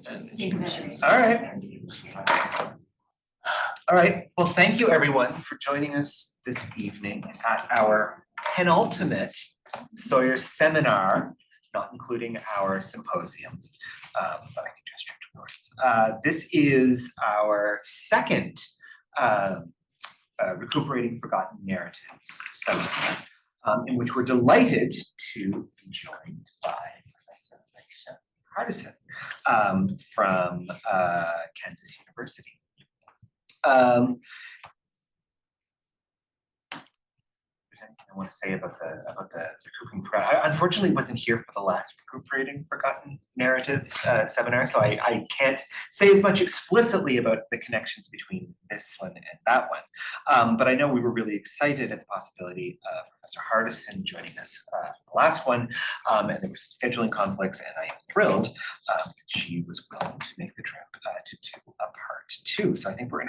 All right. All right. Well, thank you everyone for joining us this evening at our penultimate Sawyer Seminar, not including our symposium, but I can gesture towards. This is our second Recuperating Forgotten Narratives seminar, in which we're delighted to be joined by Professor Ayesha Hardison from Kansas University. I want to say about the recuperating. I unfortunately wasn't here for the last Recuperating Forgotten Narratives seminar, so I can't say as much explicitly about the connections between this one and that one. But I know we were really excited at the possibility of Professor Hardison joining us for the last one, and there were some scheduling conflicts, and I am thrilled that she was willing to make the trip to do a part two. So I think we're in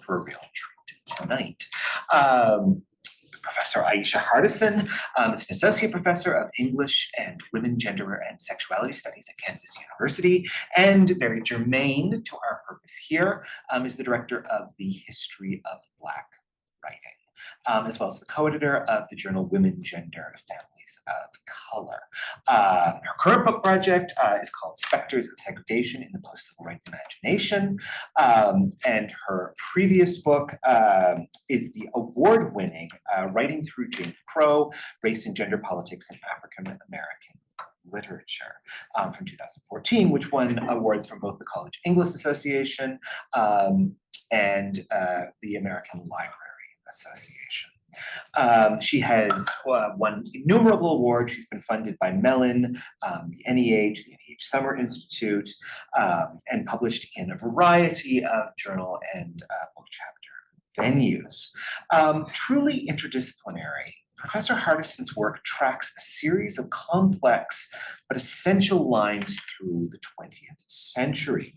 for a real treat tonight. Professor Ayesha Hardison is an associate professor of English and Women, Gender, and Sexuality Studies at Kansas University, and very germane to our purpose here, is the director of the History of Black Writing, as well as the co-editor of the journal Women, Gender, Families of Color. Her current book project is called Specters of Segregation in the Post-Civil Rights Imagination, and her previous book is the award-winning Writing Through Jane Crow, Race and Gender Politics in African American Literature from 2014, which won awards from both the College English Association and the American Library Association. She has won innumerable awards. She's been funded by Mellon, the NEH, the NEH Summer Institute, and published in a variety of journal and book chapter venues. Truly interdisciplinary, Professor Hardison's work tracks a series of complex but essential lines through the 20th century.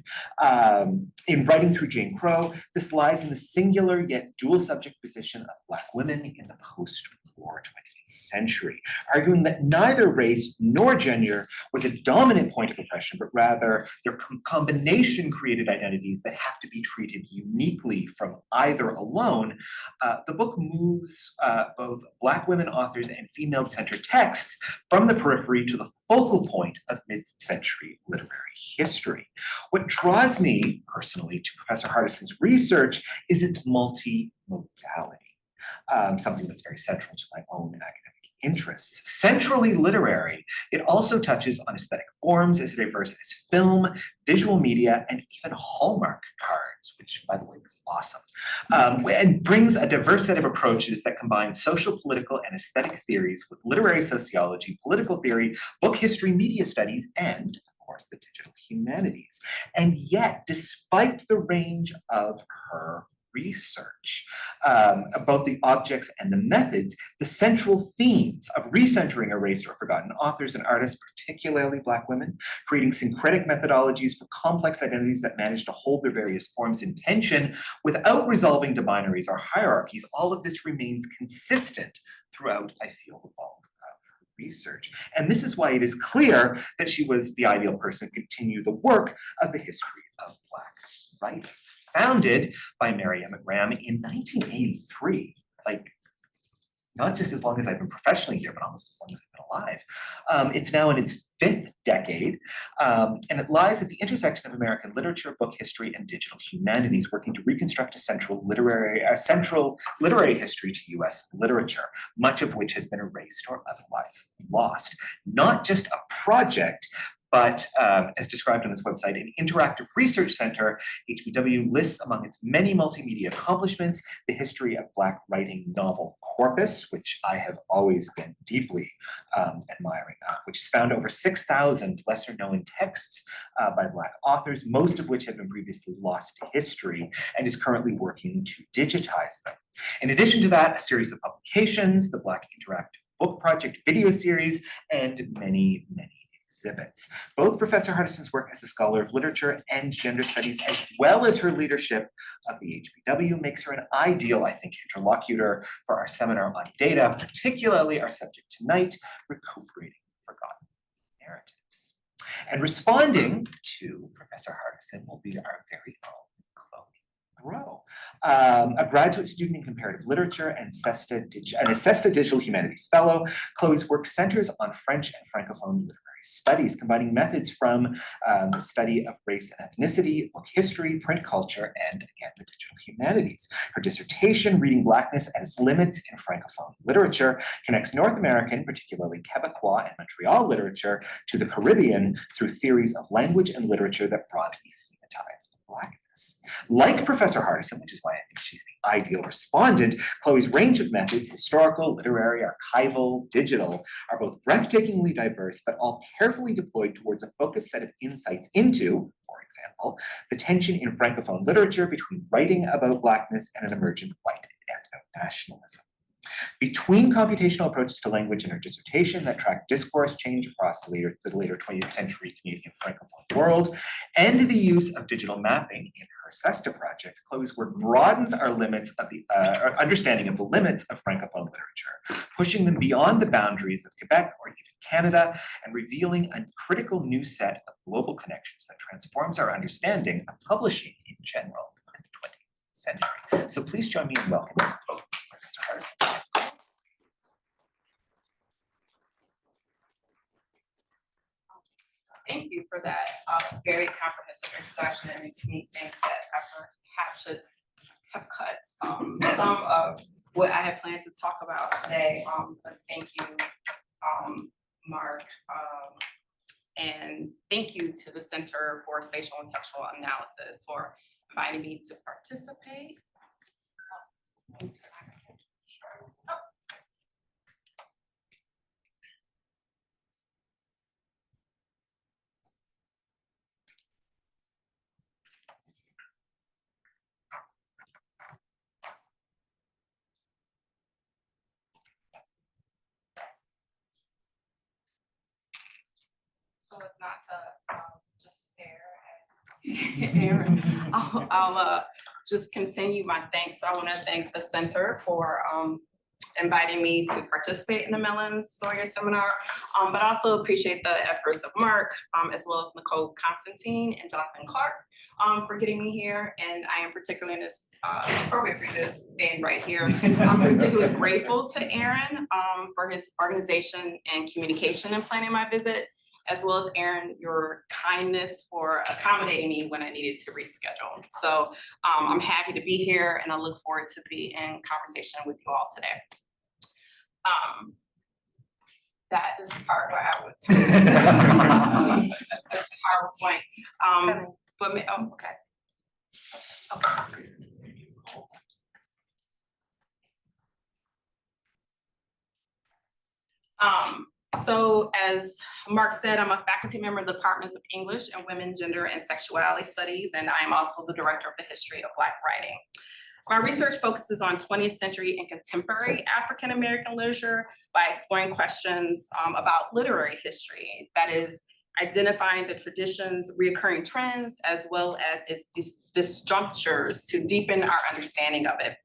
In Writing Through Jane Crow, this lies in the singular yet dual subject position of Black women in the post-war 20th century, arguing that neither race nor gender was a dominant point of oppression, but rather their combination created identities that have to be treated uniquely from either alone. The book moves both Black women authors and female-centered texts from the periphery to the focal point of mid-century literary history. What draws me personally to Professor Hardison's research is its multi-modality. Something that's very central to my own academic interests. Centrally literary, it also touches on aesthetic forms as diverse as film, visual media, and even Hallmark cards, which, by the way, was awesome, and brings a diverse set of approaches that combine social, political, and aesthetic theories with literary sociology, political theory, book history, media studies, and of course, the digital humanities. And yet, despite the range of her research, both the objects and the methods, the central themes of recentering erased or forgotten authors and artists, particularly Black women, creating syncretic methodologies for complex identities that manage to hold their various forms in tension without resolving to binaries or hierarchies, all of this remains consistent throughout, I feel, the bulk of her research. And this is why it is clear that she was the ideal person to continue the work of the history of Black writing. Founded by Mary Emmett Graham in 1983, like not just as long as I've been professionally here, but almost as long as I've been alive. It's now in its 5th decade, and it lies at the intersection of American literature, book history, and digital humanities, working to reconstruct a central literary history to U.S. literature, much of which has been erased or otherwise lost. Not just a project, but as described on its website, an interactive research center, HBW lists among its many multimedia accomplishments the history of Black writing novel corpus, which I have always been deeply admiring, which has found over 6,000 lesser known texts by Black authors, most of which have been previously lost to history, and is currently working to digitize them. In addition to that, a series of publications, the Black Interactive Book Project video series, and many, many exhibits. Both Professor Hardison's work as a scholar of literature and gender studies, as well as her leadership of the HBW, makes her an ideal, I think, interlocutor for our seminar on data, particularly our subject tonight, recuperating forgotten narratives. And responding to Professor Hardison will be our very own Chloe Rowe, a graduate student in comparative literature and a CESTA Digital Humanities Fellow. Chloe's work centers on French and Francophone literary studies, combining methods from the study of race and ethnicity, book history, print culture, and again, the digital humanities. Her dissertation, Reading Blackness as Limits in Francophone Literature, connects North American, particularly Quebecois and Montreal literature, to the Caribbean through theories of language and literature that broadly thematized Blackness. Like Professor Hardison, which is why I think she's the ideal respondent, Chloe's range of methods, historical, literary, archival, digital, are both breathtakingly diverse, but all carefully deployed towards a focused set of insights into, for example, the tension in Francophone literature between writing about Blackness and an emergent white ethno-nationalism. Between computational approaches to language in her dissertation that track discourse change across the later 20th century Canadian Francophone world, and the use of digital mapping in her CESTA project, Chloe's work broadens our limits of our understanding of the limits of Francophone literature, pushing them beyond the boundaries of Quebec or even Canada, and revealing a critical new set of global connections that transforms our understanding of publishing in general in the 20th century. So please join me in welcoming both Professor Hardison. Thank you for that very comprehensive introduction. It makes me think that I perhaps should have cut some of what I had planned to talk about today. But thank you, Mark. And thank you to the Center for Spatial and Textual Analysis for inviting me to participate. So it's not to just stare at Aaron. I'll just continue my thanks. I want to thank the Center for inviting me to participate in the Mellon-Sawyer Seminar, but I also appreciate the efforts of Mark, as well as Nicole Constantine and Jonathan Clark for getting me here. And I am particularly in this appropriate for this stand right here. I'm particularly grateful to Aaron for his organization and communication in planning my visit, as well as Aaron, your kindness for accommodating me when I needed to reschedule. So I'm happy to be here, and I look forward to be in conversation with you all today. That is the part where I would the PowerPoint. Okay. So as Mark said, I'm a faculty member of the Departments of English and Women, Gender, and Sexuality Studies, and I am also the director of the History of Black Writing. My research focuses on 20th century and contemporary African American literature by exploring questions about literary history, that is, identifying the traditions, reoccurring trends, as well as its disjunctures to deepen our understanding of it.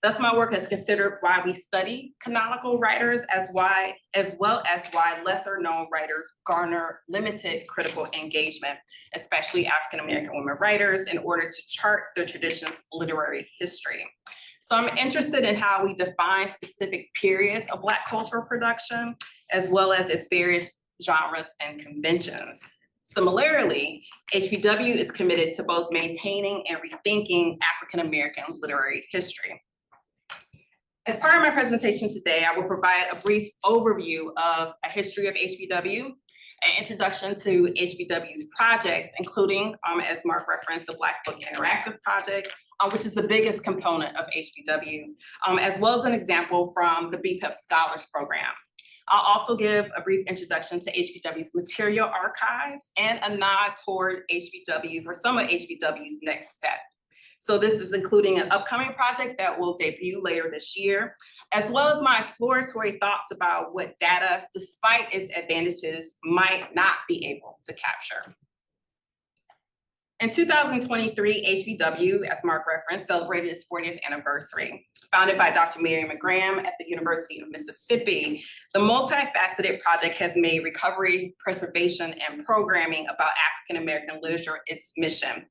Thus, my work has considered why we study canonical writers as well as why lesser known writers garner limited critical engagement, especially African American women writers, in order to chart the tradition's literary history. So I'm interested in how we define specific periods of Black cultural production, as well as its various genres and conventions. Similarly, HBW is committed to both maintaining and rethinking African American literary history. As part of my presentation today, I will provide a brief overview of a history of HBW, an introduction to HBW's projects, including, as Mark referenced, the Black Book Interactive Project, which is the biggest component of HBW, as well as an example from the BPEP Scholars Program. I'll also give a brief introduction to HBW's material archives and a nod toward HBW's or some of HBW's next step. So this is including an upcoming project that will debut later this year, as well as my exploratory thoughts about what data, despite its advantages, might not be able to capture. In 2023, HBW, as Mark referenced, celebrated its 40th anniversary. Founded by Dr. Mary McGraham at the University of Mississippi, the multifaceted project has made recovery, preservation, and programming about African American literature its mission.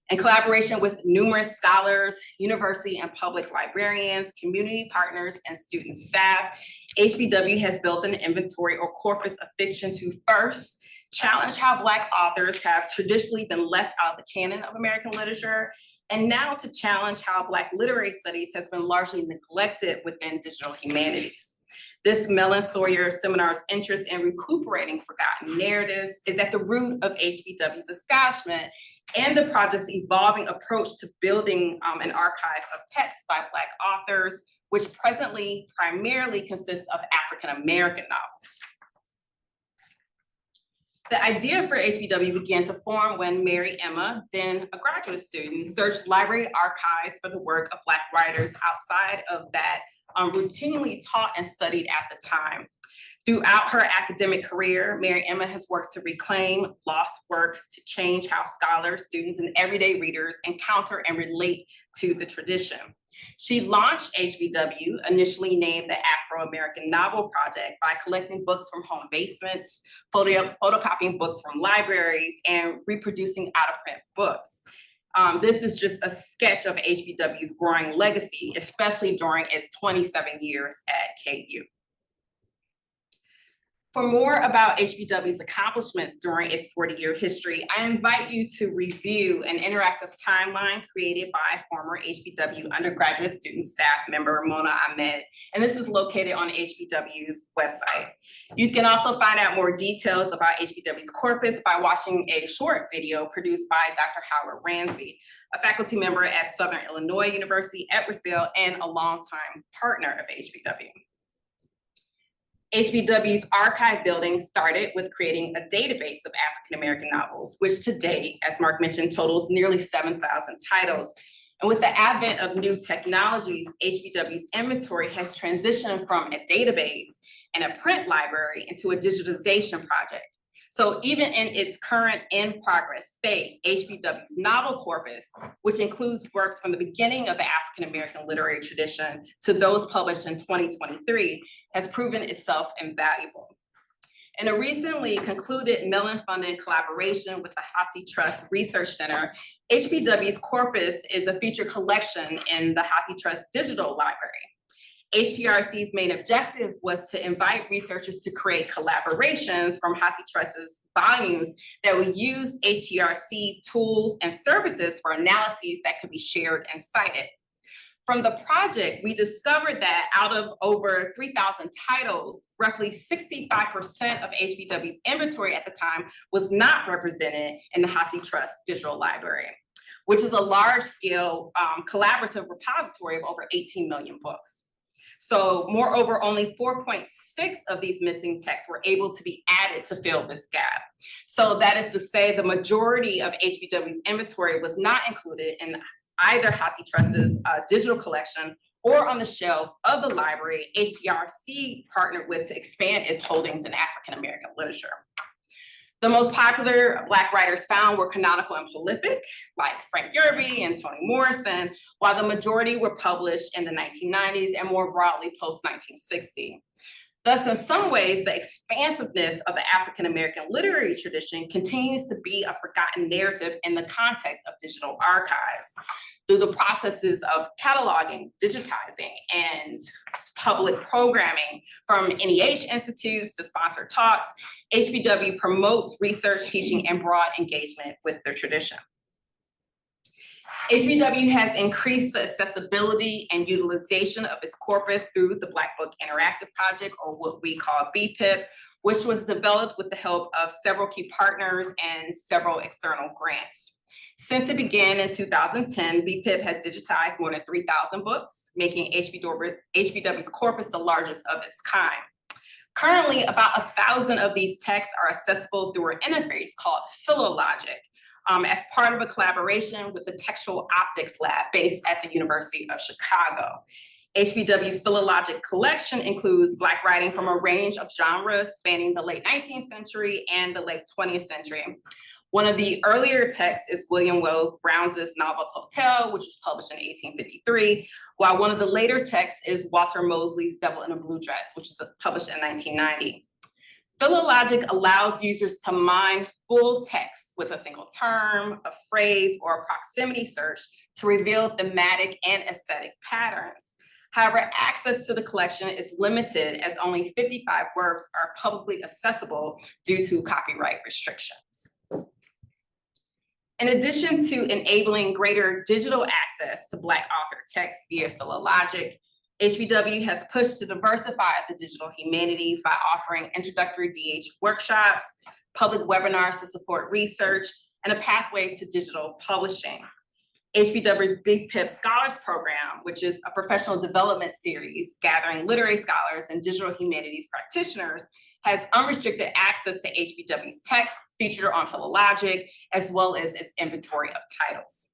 In collaboration with numerous scholars, university and public librarians, community partners, and student staff, HBW has built an inventory or corpus of fiction to first challenge how Black authors have traditionally been left out of the canon of American literature, and now to challenge how Black literary studies has been largely neglected within digital humanities. This Mellon-Sawyer Seminar's interest in recuperating forgotten narratives is at the root of HBW's establishment and the project's evolving approach to building an archive of texts by Black authors, which presently primarily consists of African American novels. The idea for HBW began to form when Mary Emma, then a graduate student, searched library archives for the work of Black writers outside of that routinely taught and studied at the time. Throughout her academic career, Mary Emma has worked to reclaim lost works, to change how scholars, students, and everyday readers encounter and relate to the tradition. She launched HBW, initially named the Afro-American Novel Project, by collecting books from home basements, photocopying books from libraries, and reproducing out-of-print books. This is just a sketch of HBW's growing legacy, especially during its 27 years at KU. For more about HBW's accomplishments during its 40-year history, I invite you to review an interactive timeline created by former HBW undergraduate student staff member Mona Ahmed, and this is located on HBW's website. You can also find out more details about HBW's corpus by watching a short video produced by Dr. Howard Ransby, a faculty member at Southern Illinois University, Edwardsville, and a longtime partner of HBW. HBW's archive building started with creating a database of African-American novels, which to date, as Mark mentioned, totals nearly 7,000 titles. And with the advent of new technologies, HBW's inventory has transitioned from a database and a print library into a digitization project. So even in its current in-progress state, HBW's novel corpus, which includes works from the beginning of the African-American literary tradition to those published in 2023, has proven itself invaluable. In a recently concluded Mellon-funded collaboration with the Hathi Trust Research Center, HBW's corpus is a featured collection in the Hathi Trust Digital Library. HTRC's main objective was to invite researchers to create collaborations from Hathi Trust's volumes that would use HTRC tools and services for analyses that could be shared and cited. From the project, we discovered that out of over 3,000 titles, roughly 65% of HBW's inventory at the time was not represented in the Hathi Trust Digital Library, which is a large-scale collaborative repository of over 18 million books. So moreover, only 4.6 of these missing texts were able to be added to fill this gap. So that is to say the majority of HBW's inventory was not included in either Hathi Trust's digital collection or on the shelves of the library HTRC partnered with to expand its holdings in African American literature. The most popular Black writers found were canonical and prolific, like Frank Yerby and Toni Morrison, while the majority were published in the 1990s and more broadly post-1960. Thus, in some ways, the expansiveness of the African American literary tradition continues to be a forgotten narrative in the context of digital archives. Through the processes of cataloging, digitizing, and public programming, from NEH institutes to sponsored talks, HBW promotes research, teaching, and broad engagement with the tradition. HBW has increased the accessibility and utilization of its corpus through the Black Book Interactive Project, or what we call BPIP, which was developed with the help of several key partners and several external grants. Since it began in 2010, BPIP has digitized more than 3,000 books, making HBW's corpus the largest of its kind. Currently, about 1,000 of these texts are accessible through an interface called Philologic, as part of a collaboration with the Textual Optics Lab based at the University of Chicago. HBW's Philologic collection includes Black writing from a range of genres spanning the late 19th century and the late 20th century. One of the earlier texts is William Wells Brown's novel Hotel, which was published in 1853, while one of the later texts is Walter Mosley's Devil in a Blue Dress, which is published in 1990. Philologic allows users to mine full text with a single term, a phrase, or a proximity search to reveal thematic and aesthetic patterns. However, access to the collection is limited as only 55 works are publicly accessible due to copyright restrictions. In addition to enabling greater digital access to Black author text via Philologic, HBW has pushed to diversify the digital humanities by offering introductory DH workshops, public webinars to support research, and a pathway to digital publishing. HBW's Big Pip Scholars Program, which is a professional development series gathering literary scholars and digital humanities practitioners, has unrestricted access to HBW's texts featured on Philologic, as well as its inventory of titles.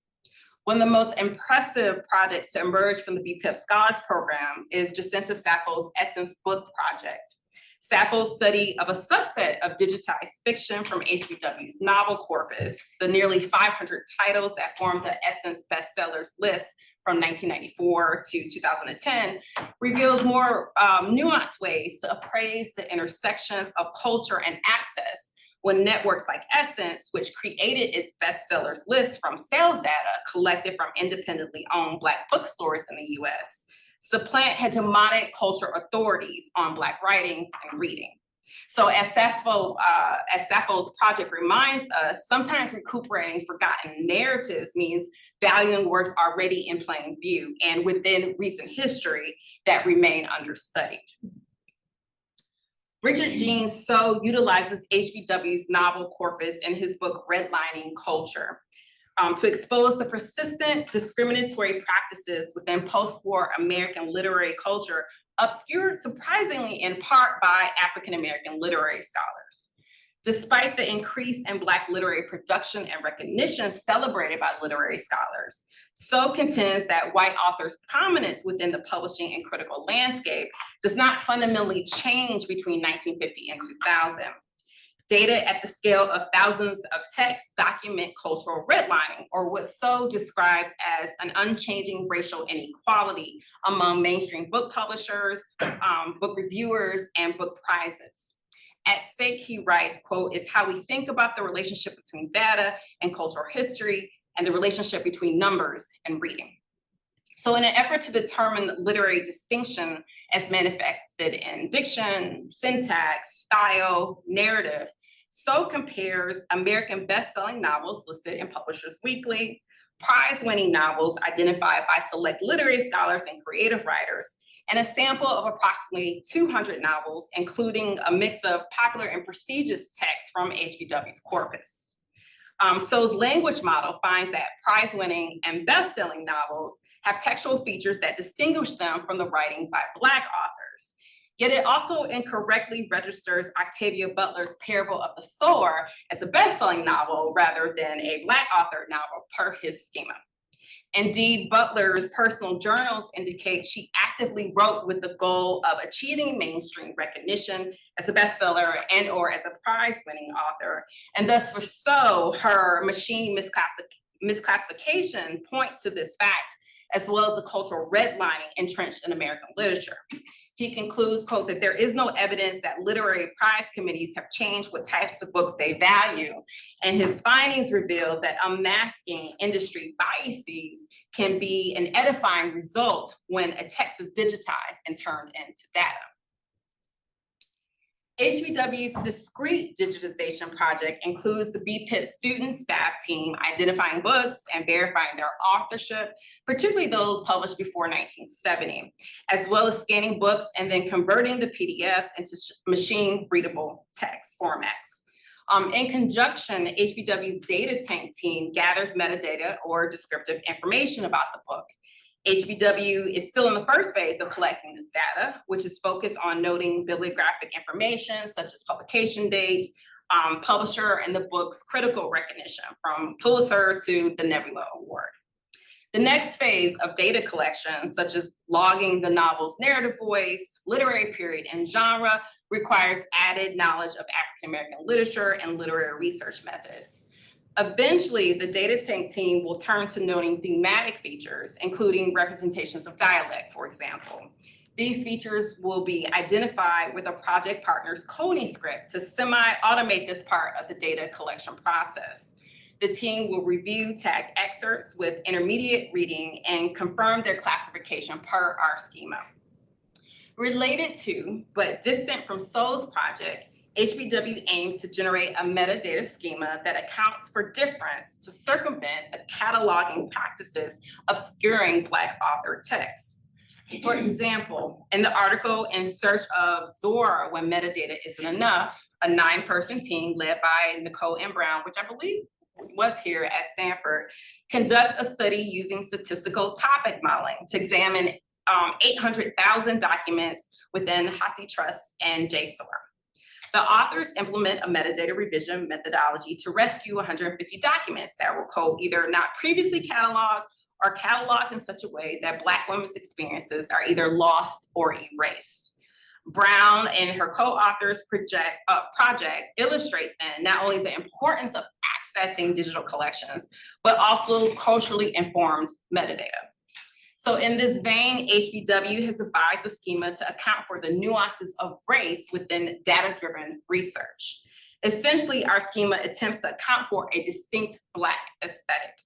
One of the most impressive projects to emerge from the BPIP Scholars Program is Jacinta Sappho's Essence Book Project. Sappho's study of a subset of digitized fiction from HBW's novel corpus, the nearly 500 titles that form the Essence bestsellers list from 1994 to 2010, reveals more nuanced ways to appraise the intersections of culture and access when networks like Essence, which created its bestsellers list from sales data collected from independently owned Black bookstores in the US, supplant hegemonic culture authorities on Black writing and reading. So as Sappho's project reminds us, sometimes recuperating forgotten narratives means valuing works already in plain view and within recent history that remain understudied. Richard Jean So utilizes HBW's novel corpus in his book Redlining Culture to expose the persistent discriminatory practices within post-war American literary culture, obscured surprisingly in part by African-American literary scholars. Despite the increase in Black literary production and recognition celebrated by literary scholars, So contends that white authors' prominence within the publishing and critical landscape does not fundamentally change between 1950 and 2000. Data at the scale of thousands of texts document cultural redlining, or what So describes as an unchanging racial inequality among mainstream book publishers, book reviewers, and book prizes. At stake, he writes, quote, is how we think about the relationship between data and cultural history and the relationship between numbers and reading. So in an effort to determine literary distinction as manifested in diction, syntax, style, narrative, So compares American best-selling novels listed in Publishers Weekly, prize-winning novels identified by select literary scholars and creative writers, and a sample of approximately 200 novels, including a mix of popular and prestigious texts from HBW's corpus. So's language model finds that prize-winning and best-selling novels have textual features that distinguish them from the writing by Black authors. Yet it also incorrectly registers Octavia Butler's Parable of the Sower as a best-selling novel rather than a Black author novel per his schema. Indeed, Butler's personal journals indicate she actively wrote with the goal of achieving mainstream recognition as a bestseller and or as a prize-winning author. And thus for So, her machine misclassification points to this fact, as well as the cultural redlining entrenched in American literature. He concludes, quote, that there is no evidence that literary prize committees have changed what types of books they value. And his findings reveal that unmasking industry biases can be an edifying result when a text is digitized and turned into data. HBW's discrete digitization project includes the BPIP student staff team identifying books and verifying their authorship, particularly those published before 1970, as well as scanning books and then converting the PDFs into machine-readable text formats. In conjunction, HBW's data tank team gathers metadata or descriptive information about the book. HBW is still in the first phase of collecting this data, which is focused on noting bibliographic information such as publication date, publisher, and the book's critical recognition from Pulitzer to the Nebula Award. The next phase of data collection, such as logging the novel's narrative voice, literary period, and genre, requires added knowledge of African-American literature and literary research methods. Eventually, the data tank team will turn to noting thematic features, including representations of dialect, for example. These features will be identified with a project partner's coding script to semi-automate this part of the data collection process. The team will review tagged excerpts with intermediate reading and confirm their classification per our schema. Related to, but distant from SOL's project, HBW aims to generate a metadata schema that accounts for difference to circumvent the cataloging practices obscuring Black author texts. For example, in the article In Search of Zora When Metadata Isn't Enough, a 9-person team led by Nicole M. Brown, which I believe was here at Stanford, conducts a study using statistical topic modeling to examine 800,000 documents within HathiTrust and JSTOR. The authors implement a metadata revision methodology to rescue 150 documents that were either not previously cataloged or cataloged in such a way that Black women's experiences are either lost or erased. Brown and her co-authors project illustrates then not only the importance of accessing digital collections, but also culturally informed metadata. So in this vein, HBW has devised a schema to account for the nuances of race within data-driven research. Essentially, our schema attempts to account for a distinct Black aesthetic,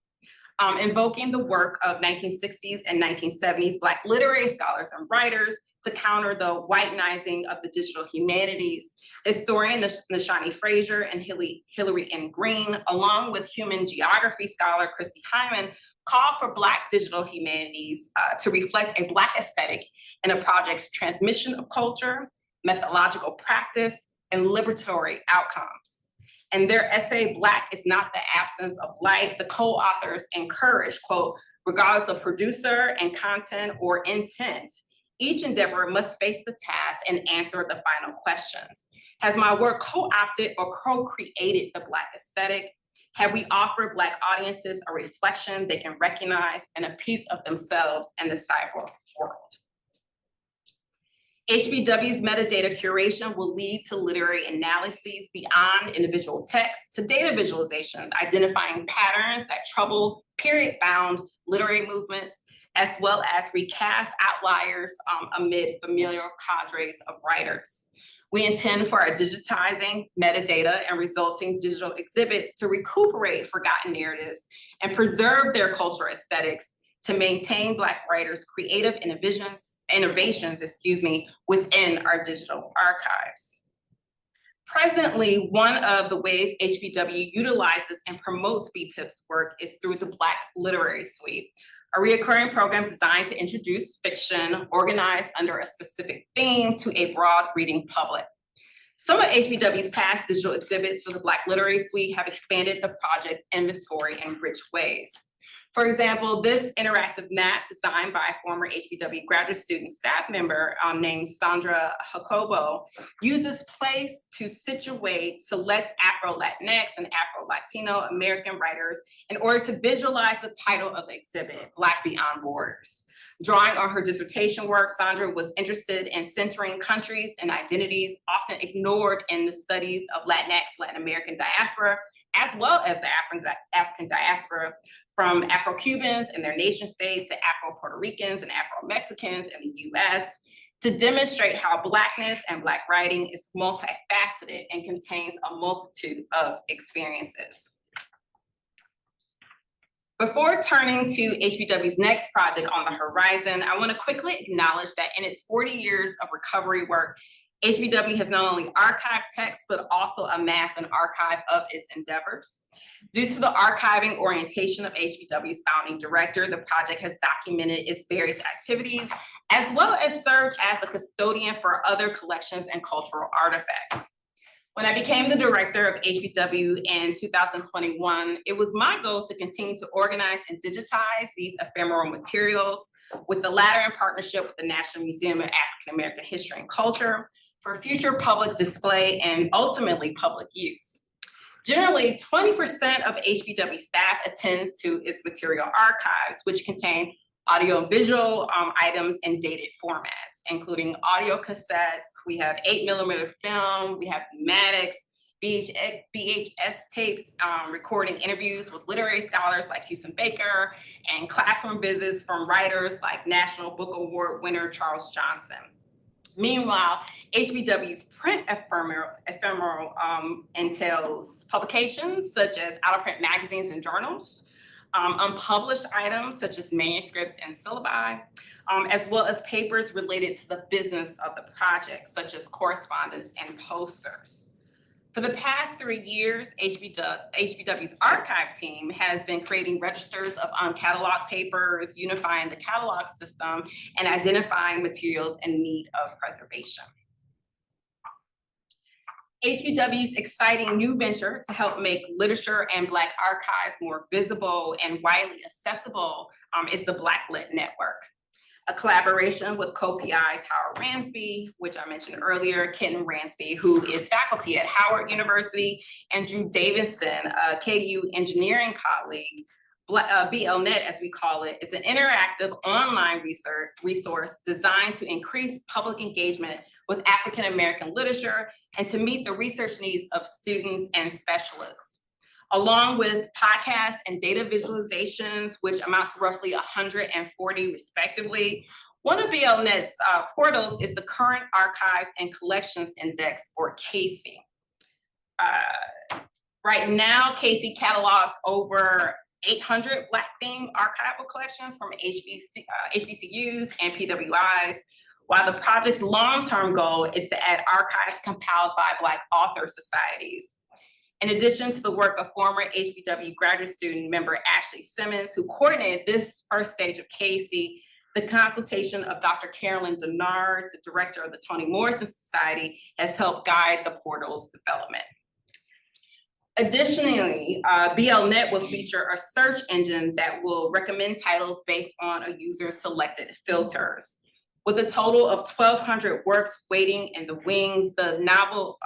invoking the work of 1960s and 1970s Black literary scholars and writers to counter the whitenizing of the digital humanities. Historian Nashani Frazier and Hillary N. Green, along with human geography scholar Christy Hyman, call for Black digital humanities to reflect a Black aesthetic in a project's transmission of culture, methodological practice, and liberatory outcomes. In their essay, Black is not the absence of light, the co-authors encourage, quote, regardless of producer and content or intent, each endeavor must face the task and answer the final questions. Has my work co-opted or co-created the Black aesthetic? Have we offered Black audiences a reflection they can recognize and a piece of themselves in the cyber world? HBW's metadata curation will lead to literary analyses beyond individual texts to data visualizations, identifying patterns that trouble period-bound literary movements, as well as recast outliers amid familiar cadres of writers. We intend for our digitizing metadata and resulting digital exhibits to recuperate forgotten narratives and preserve their cultural aesthetics to maintain Black writers' creative innovations, within our digital archives. Presently, one of the ways HBW utilizes and promotes BPIP's work is through the Black Literary Suite, a recurring program designed to introduce fiction organized under a specific theme to a broad reading public. Some of HBW's past digital exhibits for the Black Literary Suite have expanded the project's inventory in rich ways. For example, this interactive map designed by a former HBW graduate student staff member named Sandra Jacobo uses place to situate select Afro-Latinx and Afro-Latino American writers in order to visualize the title of the exhibit, Black Beyond Borders. Drawing on her dissertation work, Sandra was interested in centering countries and identities often ignored in the studies of Latinx, Latin American diaspora, as well as the African diaspora, from Afro-Cubans and their nation state to Afro-Puerto Ricans and Afro-Mexicans in the US, to demonstrate how Blackness and Black writing is multifaceted and contains a multitude of experiences. Before turning to HBW's next project on the horizon, I want to quickly acknowledge that in its 40 years of recovery work, HBW has not only archived texts, but also amassed an archive of its endeavors. Due to the archiving orientation of HBW's founding director, the project has documented its various activities, as well as served as a custodian for other collections and cultural artifacts. When I became the director of HBW in 2021, it was my goal to continue to organize and digitize these ephemeral materials, with the latter in partnership with the National Museum of African American History and Culture, for future public display and ultimately public use. Generally, 20% of HBW staff attends to its material archives, which contain audio and visual items in dated formats, including audio cassettes, we have 8mm film, we have pneumatics, VHS tapes recording interviews with literary scholars like Houston Baker, and classroom visits from writers like National Book Award winner Charles Johnson. Meanwhile, HBW's print ephemeral entails publications such as out-of-print magazines and journals, unpublished items such as manuscripts and syllabi, as well as papers related to the business of the project, such as correspondence and posters. For the past 3 years, HBW's archive team has been creating registers of uncatalogued papers, unifying the catalog system, and identifying materials in need of preservation. HBW's exciting new venture to help make literature and Black archives more visible and widely accessible is the Blacklit Network, a collaboration with co-PIs Howard Ransby, which I mentioned earlier, Kenton Ransby, who is faculty at Howard University, and Drew Davidson, a KU engineering colleague. BLNet, as we call it, is an interactive online resource designed to increase public engagement with African-American literature and to meet the research needs of students and specialists. Along with podcasts and data visualizations, which amount to roughly 140 respectively. One of BLNet's portals is the Current Archives and Collections Index, or CASE. Right now, CASE catalogs over 800 Black themed archival collections from HBCUs and PWIs, while the project's long-term goal is to add archives compiled by Black author societies. In addition to the work of former HBW graduate student member Ashley Simmons, who coordinated this first stage of CASE, the consultation of Dr. Carolyn Denard, the director of the Toni Morrison Society, has helped guide the portal's development. Additionally, BLNet will feature a search engine that will recommend titles based on a user's selected filters. With a total of 1,200 works waiting in the wings, the novel,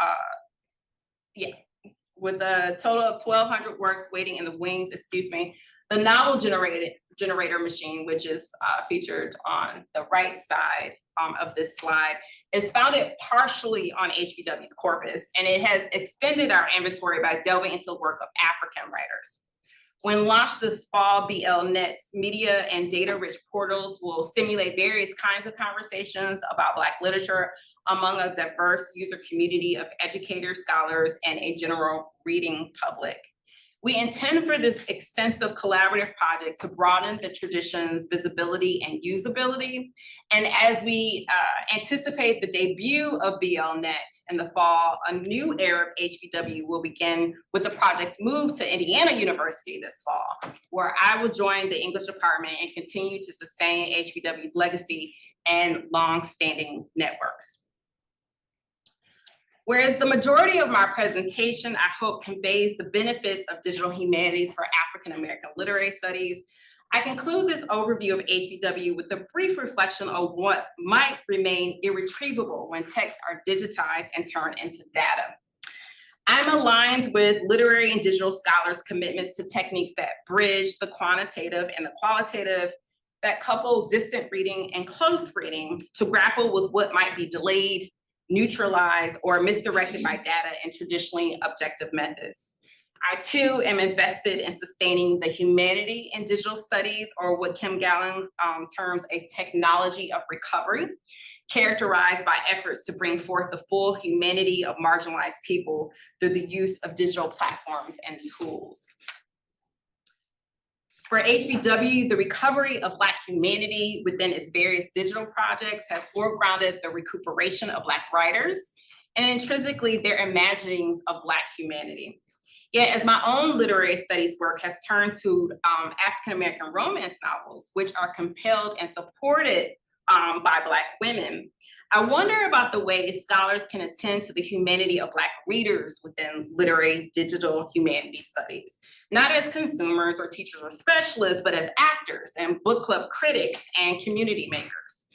with a total of 1,200 works waiting in the wings, the novel generator machine, which is featured on the right side of this slide, is founded partially on HBW's corpus, and it has extended our inventory by delving into the work of African writers. When launched this fall, BLNet's media and data-rich portals will stimulate various kinds of conversations about Black literature among a diverse user community of educators, scholars, and a general reading public. We intend for this extensive collaborative project to broaden the tradition's visibility and usability. And as we anticipate the debut of BLNet in the fall, a new era of HBW will begin with the project's move to Indiana University this fall, where I will join the English department and continue to sustain HBW's legacy and long-standing networks. Whereas the majority of my presentation, I hope, conveys the benefits of digital humanities for African-American literary studies, I conclude this overview of HBW with a brief reflection on what might remain irretrievable when texts are digitized and turned into data. I'm aligned with literary and digital scholars' commitments to techniques that bridge the quantitative and the qualitative, that couple distant reading and close reading to grapple with what might be delayed, neutralized, or misdirected by data and traditionally objective methods. I too am invested in sustaining the humanity in digital studies, or what Kim Gallen terms a technology of recovery, characterized by efforts to bring forth the full humanity of marginalized people through the use of digital platforms and tools. For HBW, the recovery of Black humanity within its various digital projects has foregrounded the recuperation of Black writers and intrinsically their imaginings of Black humanity. Yet, as my own literary studies work has turned to African-American romance novels, which are compelled and supported by Black women, I wonder about the ways scholars can attend to the humanity of Black readers within literary digital humanities studies, not as consumers or teachers or specialists, but as actors and book club critics and community makers.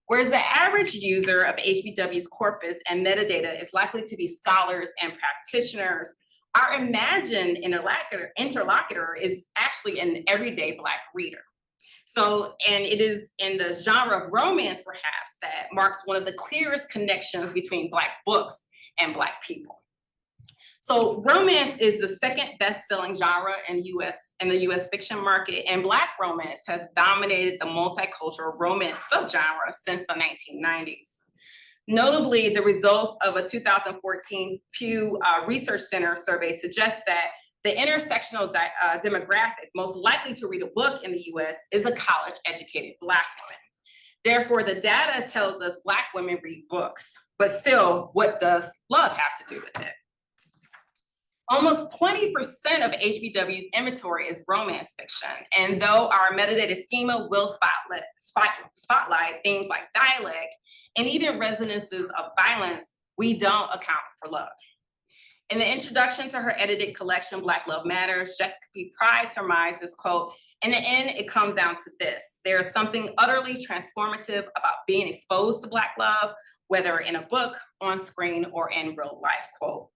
Whereas the average user of HBW's corpus and metadata is likely to be scholars and practitioners, our imagined interlocutor is actually an everyday Black reader. So, and it is in the genre of romance, perhaps, that marks one of the clearest connections between Black books and Black people. So romance is the second best-selling genre in the US fiction market, and Black romance has dominated the multicultural romance subgenre since the 1990s. Notably, the results of a 2014 Pew Research Center survey suggest that the intersectional demographic most likely to read a book in the US is a college-educated Black woman. Therefore, the data tells us Black women read books, but still, what does love have to do with it? Almost 20% of HBW's inventory is romance fiction, and though our metadata schema will spotlight things like dialect and even resonances of violence, we don't account for love. In the introduction to her edited collection, Black Love Matters, Jessica P. Price surmises, quote, "In the end, it comes down to this. There is something utterly transformative about being exposed to Black love, whether in a book, on screen, or in real life," quote.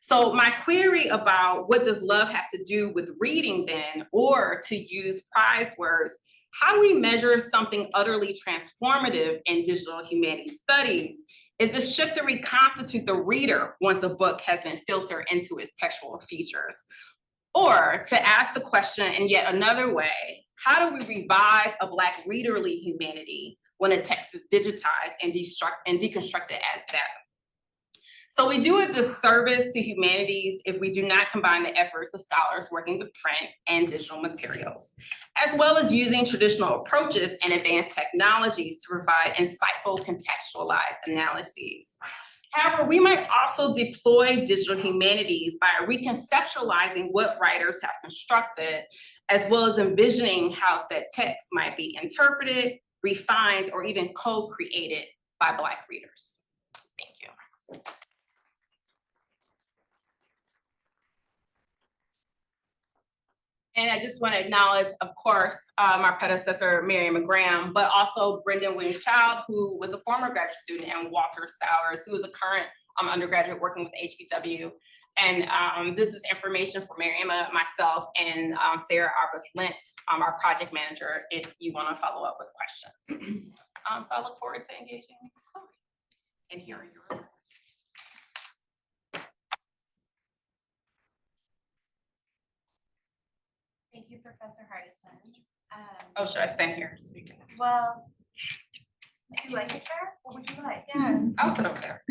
So my query about what does love have to do with reading then, or to use Price words, how do we measure something utterly transformative in digital humanities studies is a shift to reconstitute the reader once a book has been filtered into its textual features. Or to ask the question in yet another way, how do we revive a Black readerly humanity when a text is digitized and deconstructed as data? So we do a disservice to humanities if we do not combine the efforts of scholars working with print and digital materials, as well as using traditional approaches and advanced technologies to provide insightful contextualized analyses. However, we might also deploy digital humanities by reconceptualizing what writers have constructed, as well as envisioning how said text might be interpreted, refined, or even co-created by Black readers. Thank you. And I just want to acknowledge, of course, my predecessor, Miriam Graham, but also Brendan Williams-Child, who was a former graduate student, and Walter Sowers, who is a current undergraduate working with HBW. And this is information for Miriam, myself, and Sarah Arbus-Lint, our project manager, if you want to follow up with questions. So I look forward to engaging and hearing your remarks. Thank you, Professor Hardison. Oh, should I stand here to speak? Well, if you like it there, what would you like? Yeah. I'll sit over there.